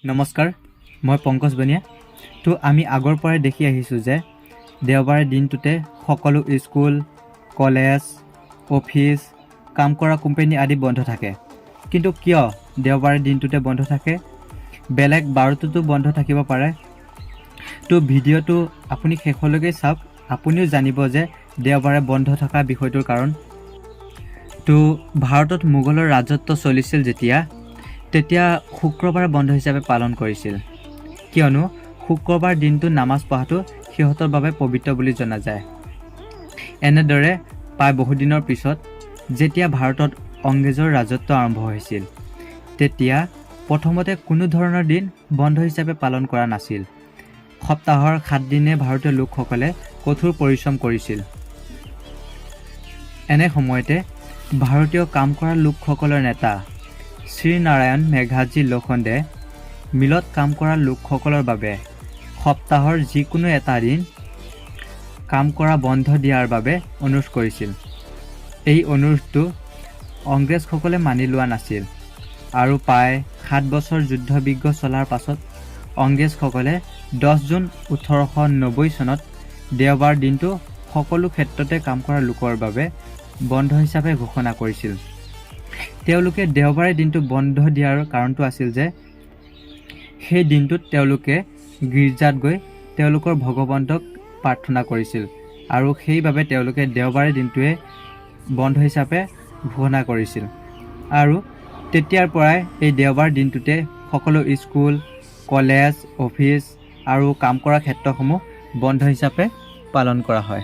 নমস্কাৰ, মই পংকজ বনিয়া। তো আমি আগৰ পৰাই দেখি আহিছোঁ যে দেওবাৰে দিনটোতে সকলো স্কুল, কলেজ, অফিচ, কাম কৰা কোম্পানী আদি বন্ধ থাকে। কিন্তু কিয় দেওবাৰে দিনটোতে বন্ধ থাকে? বেলেগ বাৰটোতো বন্ধ থাকিব পাৰে। তো ভিডিঅ'টো আপুনি শেষলৈকে চাওক, আপুনিও জানিব যে দেওবাৰে বন্ধ থকা বিষয়টোৰ কাৰণ। তো ভাৰতত মোগলৰ ৰাজত্ব চলিছিল তেতিয়া শুক্ৰবাৰ বন্ধ হিচাপে পালন কৰিছিল, কিয়নো শুক্ৰবাৰ দিনটো নামাজ পঢ়াটো সিহঁতৰ বাবে পবিত্ৰ বুলি জনা যায়। এনেদৰে প্ৰায় বহুদিনৰ পিছত যেতিয়া ভাৰতত অংগ্ৰেজৰ ৰাজত্ব আৰম্ভ হৈছিল, তেতিয়া প্ৰথমতে কোনো ধৰণৰ দিন বন্ধ হিচাপে পালন কৰা নাছিল। সপ্তাহৰ 7 দিনে ভাৰতীয় লোকসকলে কঠোৰ পৰিশ্ৰম কৰিছিল। এনে সময়তে ভাৰতীয় কাম কৰা লোকসকলৰ নেতা শ্ৰী নাৰায়ণ মেঘাজী লোখণ্ডে মিলত কাম কৰা লোকসকলৰ বাবে সপ্তাহৰ যিকোনো এটা দিন কাম কৰা বন্ধ দিয়াৰ বাবে অনুৰোধ কৰিছিল। এই অনুৰোধটো অংগ্ৰেজসকলে মানি লোৱা নাছিল আৰু প্ৰায় 7 বছৰ যুদ্ধবিগ্ৰহ চলাৰ পাছত অংগ্ৰেজসকলে 10 জুন 1890 চনত দেওবাৰ দিনটো সকলো ক্ষেত্ৰতে কাম কৰা লোকৰ বাবে বন্ধ হিচাপে ঘোষণা কৰিছিল। তেওঁলোকে দেওবাৰে দিনটো বন্ধ দিয়াৰ কাৰণটো আছিল যে সেই দিনটোত তেওঁলোকে গীৰ্জাত গৈ তেওঁলোকৰ ভগৱন্তক প্ৰাৰ্থনা কৰিছিল আৰু সেইবাবে তেওঁলোকে দেওবাৰে দিনটোৱে বন্ধ হিচাপে ঘোষণা কৰিছিল। আৰু তেতিয়াৰ পৰাই এই দেওবাৰ দিনটোতে সকলো স্কুল, কলেজ, অফিচ আৰু কাম কৰা ক্ষেত্ৰসমূহ বন্ধ হিচাপে পালন কৰা হয়।